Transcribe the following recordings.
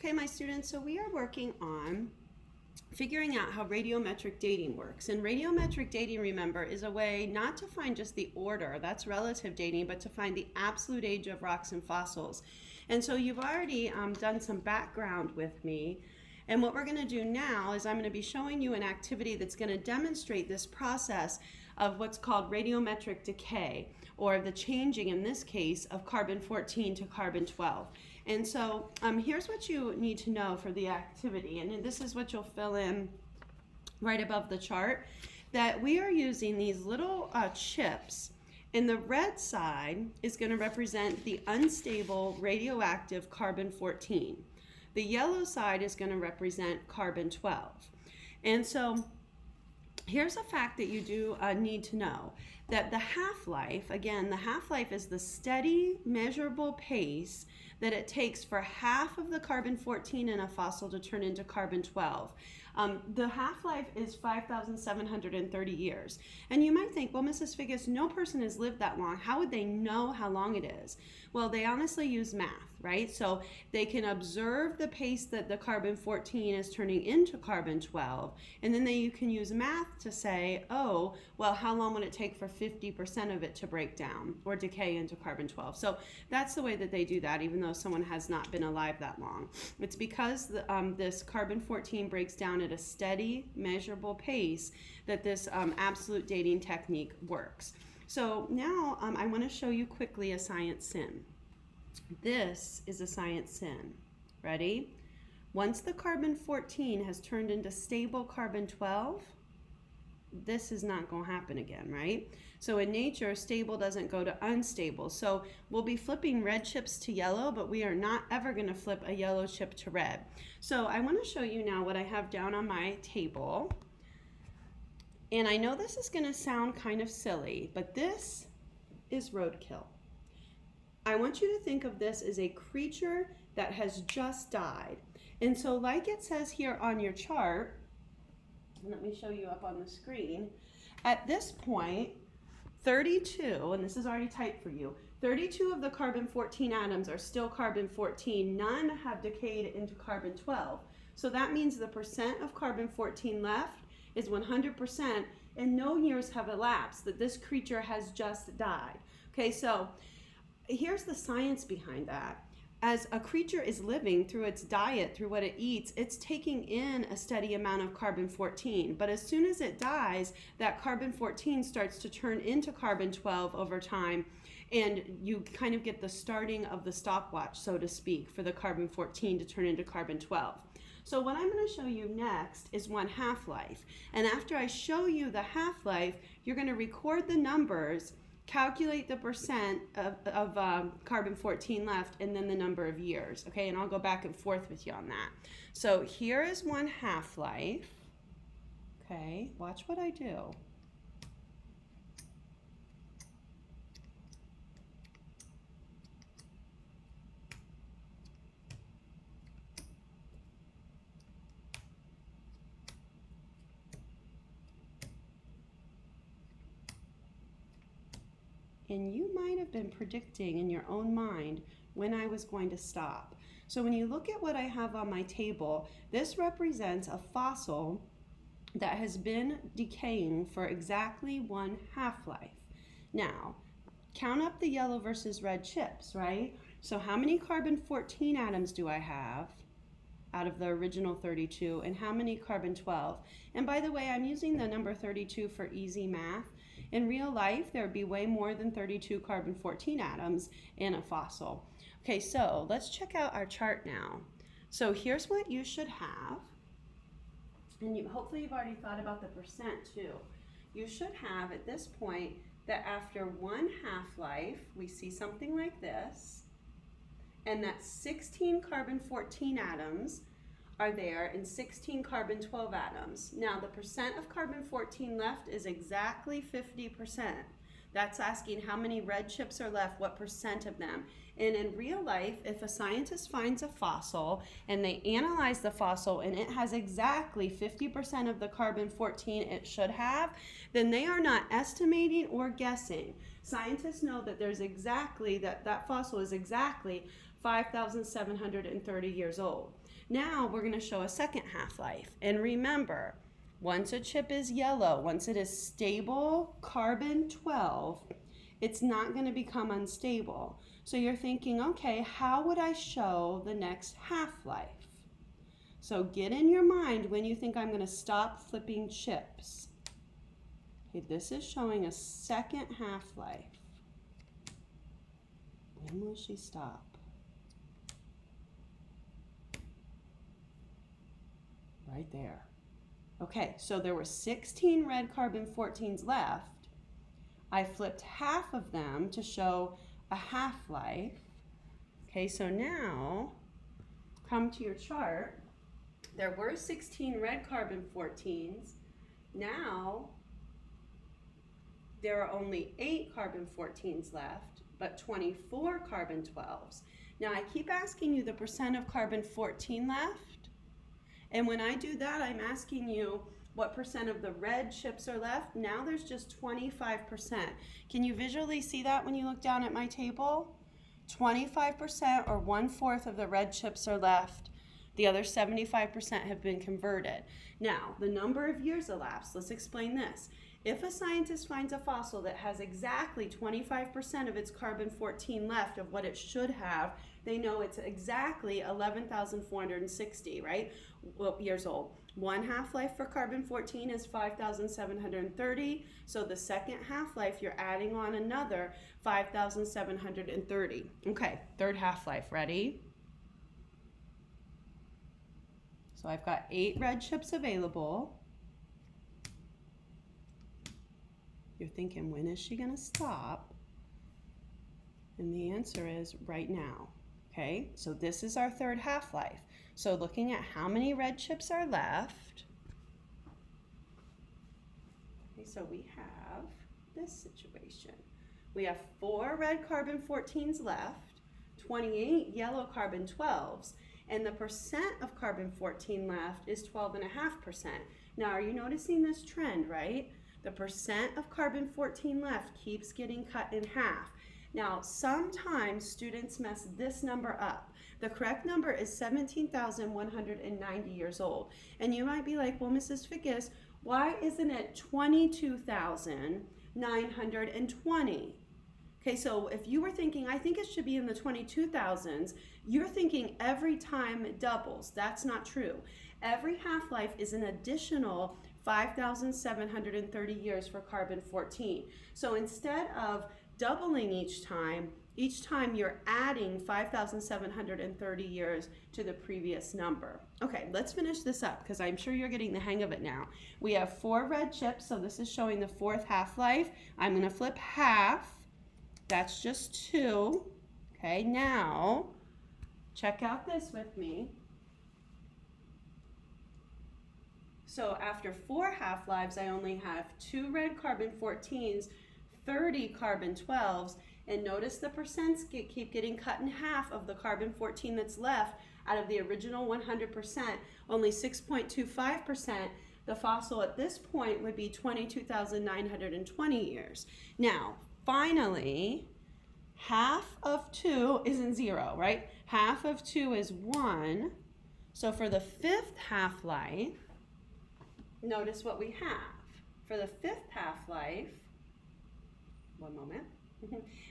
Okay, my students, so we are working on figuring out how radiometric dating works. And radiometric dating, remember, is a way not to find just the order, that's relative dating, but to find the absolute age of rocks and fossils. And so you've already done some background with me. And what we're going to do now is I'm going to be showing you an activity that's going to demonstrate this process of what's called radiometric decay, or the changing, in this case, of carbon-14 to carbon-12. And so here's what you need to know for the activity, and this is what you'll fill in right above the chart, that we are using these little chips, and the red side is going to represent the unstable radioactive carbon-14. The yellow side is going to represent carbon-12. And so here's a fact that you do need to know, that the half-life, again, the half-life is the steady, measurable pace that it takes for half of the carbon-14 in a fossil to turn into carbon-12. The half-life is 5,730 years. And you might think, well, Mrs. Figgis, no person has lived that long. How would they know how long it is? Well, they honestly use math, right? So they can observe the pace that the carbon-14 is turning into carbon-12, and then you can use math to say, oh, well, how long would it take for 50% of it to break down or decay into carbon-12? So that's the way that they do that, even though someone has not been alive that long. It's because this carbon-14 breaks down at a steady, measurable pace that this absolute dating technique works. So now I want to show you quickly a science sim. This is a science sim. Ready? Once the carbon-14 has turned into stable carbon-12, this is not going to happen again, right? So in nature, stable doesn't go to unstable. So we'll be flipping red chips to yellow, but we are not ever going to flip a yellow chip to red. So I want to show you now what I have down on my table. And I know this is going to sound kind of silly, but this is roadkill. I want you to think of this as a creature that has just died. And so like it says here on your chart, let me show you up on the screen, at this point, 32, and this is already typed for you, 32 of the carbon-14 atoms are still carbon-14. None have decayed into carbon-12. So that means the percent of carbon-14 left is 100%, and no years have elapsed that this creature has just died. Okay, so here's the science behind that. As a creature is living through its diet, through what it eats, it's taking in a steady amount of carbon-14. But as soon as it dies, that carbon-14 starts to turn into carbon-12 over time, and you kind of get the starting of the stopwatch, so to speak, for the carbon-14 to turn into carbon-12. So what I'm going to show you next is one half-life. And after I show you the half-life, you're going to record the numbers, calculate the percent of carbon-14 left, and then the number of years, okay? And I'll go back and forth with you on that. So here is one half-life, okay? Watch what I do. And you might have been predicting in your own mind when I was going to stop. So when you look at what I have on my table, this represents a fossil that has been decaying for exactly one half-life. Now, count up the yellow versus red chips, right? So how many carbon-14 atoms do I have out of the original 32, and how many carbon-12? And by the way, I'm using the number 32 for easy math. In real life, there would be way more than 32 carbon-14 atoms in a fossil. Okay, so let's check out our chart now. So here's what you should have. And hopefully you've already thought about the percent too. You should have at this point that after one half-life, we see something like this, and that 16 carbon-14 atoms are there and 16 carbon-12 atoms. Now the percent of carbon-14 left is exactly 50%. That's asking how many red chips are left, what percent of them. And in real life, if a scientist finds a fossil and they analyze the fossil and it has exactly 50% of the carbon-14 it should have, then they are not estimating or guessing. Scientists know that there's exactly, that fossil is exactly 5,730 years old. Now we're going to show a second half-life. And remember, once a chip is yellow, once it is stable carbon-12, it's not going to become unstable. So you're thinking, okay, how would I show the next half-life? So get in your mind when you think I'm going to stop flipping chips. Okay, this is showing a second half-life. When will she stop? Right there. Okay, so there were 16 red carbon-14s left. I flipped half of them to show a half-life. Okay, so now come to your chart. There were 16 red carbon-14s. Now there are only 8 carbon-14s left, but 24 carbon-12s. Now I keep asking you the percent of carbon-14 left, and when I do that, I'm asking you what percent of the red chips are left. Now there's just 25%. Can you visually see that when you look down at my table? 25% or 1/4 of the red chips are left. The other 75% have been converted. Now, the number of years elapsed. Let's explain this. If a scientist finds a fossil that has exactly 25% of its carbon-14 left of what it should have, they know it's exactly 11,460, right, years old. One half-life for carbon-14 is 5,730. So the second half-life, you're adding on another 5,730. Okay, third half-life. Ready? So I've got 8 red chips available. You're thinking, when is she going to stop? And the answer is right now. Okay, so this is our third half-life. So looking at how many red chips are left. Okay, so we have this situation. We have 4 red carbon-14s left, 28 yellow carbon-12s, and the percent of carbon-14 left is 12.5%. Now, are you noticing this trend, right? The percent of carbon-14 left keeps getting cut in half. Now, sometimes students mess this number up. The correct number is 17,190 years old. And you might be like, well, Mrs. Fickus, why isn't it 22,920? Okay, so if you were thinking, I think it should be in the 22,000s, you're thinking every time it doubles. That's not true. Every half-life is an additional 5,730 years for carbon-14. So instead of doubling each time you're adding 5,730 years to the previous number. Okay, let's finish this up because I'm sure you're getting the hang of it now. We have 4 red chips, so this is showing the fourth half-life. I'm going to flip half. That's just 2. Okay, now check out this with me. So after 4 half-lives, I only have 2 red carbon-14s, 30 carbon-12s, and notice the percents keep getting cut in half of the carbon-14 that's left out of the original 100%, only 6.25%. The fossil at this point would be 22,920 years. Now, finally, half of 2 isn't 0, right? Half of 2 is 1. So for the 5th half-life, notice what we have. For the 5th half-life, one moment,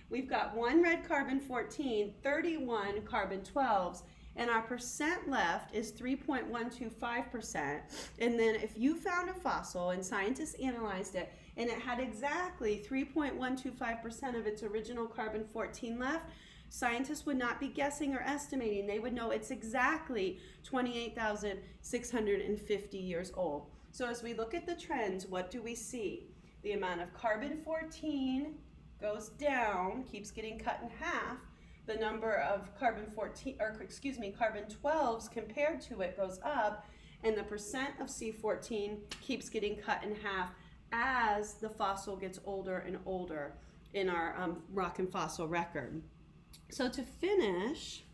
we've got 1 red carbon-14, 31 carbon-12s, and our percent left is 3.125%. And then if you found a fossil and scientists analyzed it, and it had exactly 3.125% of its original carbon-14 left, scientists would not be guessing or estimating. They would know it's exactly 28,650 years old. So as we look at the trends, what do we see? The amount of carbon-14 goes down, keeps getting cut in half. The number of carbon-12s compared to it goes up, and the percent of C14 keeps getting cut in half as the fossil gets older and older in our rock and fossil record. So to finish,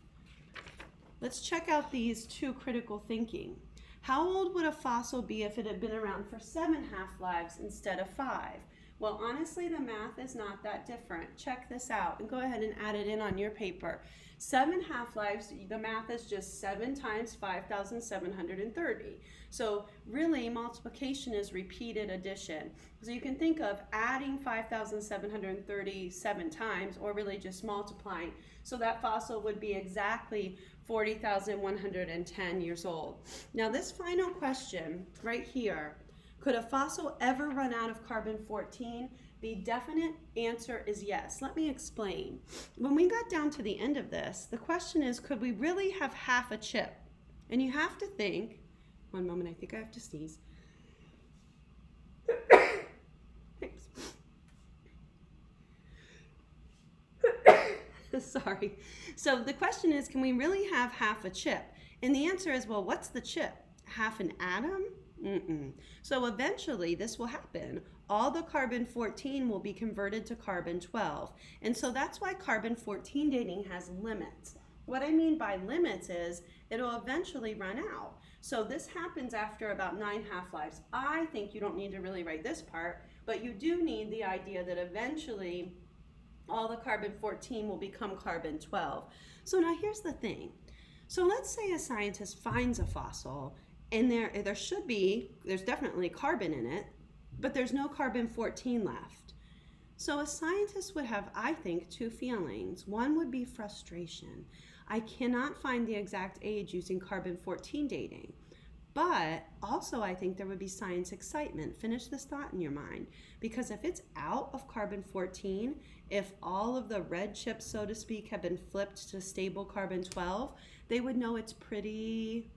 let's check out these 2 critical thinking. How old would a fossil be if it had been around for 7 half-lives instead of 5? Well, honestly, the math is not that different. Check this out and go ahead and add it in on your paper. 7 half-lives, the math is just 7 times 5,730. So really, multiplication is repeated addition. So you can think of adding 5,737 times, or really just multiplying. So that fossil would be exactly 40,110 years old. Now this final question right here, could a fossil ever run out of carbon-14? The definite answer is yes. Let me explain. When we got down to the end of this, the question is, could we really have half a chip? And you have to think, one moment, I think I have to sneeze. Thanks. Sorry. So the question is, can we really have half a chip? And the answer is, well, what's the chip? Half an atom? So eventually this will happen. All the carbon-14 will be converted to carbon-12. And so that's why carbon-14 dating has limits. What I mean by limits is it'll eventually run out. So this happens after about 9 half-lives. I think you don't need to really write this part, but you do need the idea that eventually all the carbon-14 will become carbon-12. So now here's the thing. So let's say a scientist finds a fossil and there's definitely carbon in it, but there's no carbon-14 left. So a scientist would have, I think, 2 feelings. One would be frustration. I cannot find the exact age using carbon-14 dating. But also I think there would be science excitement. Finish this thought in your mind. Because if it's out of carbon-14, if all of the red chips, so to speak, have been flipped to stable carbon-12, they would know it's pretty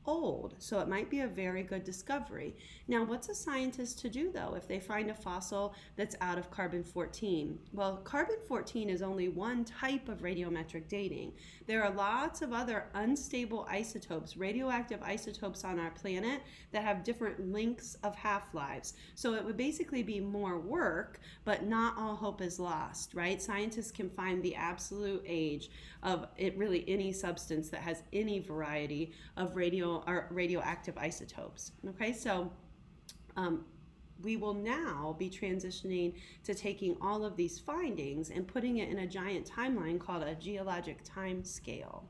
old. So it might be a very good discovery. Now, what's a scientist to do though if they find a fossil that's out of carbon-14? Well, carbon-14 is only one type of radiometric dating. There are lots of other unstable isotopes, radioactive isotopes on our planet that have different lengths of half-lives. So it would basically be more work, but not all hope is lost, right? Scientists can find the absolute age of really any substance that has any variety of radioactive isotopes. Okay, so we will now be transitioning to taking all of these findings and putting it in a giant timeline called a geologic time scale.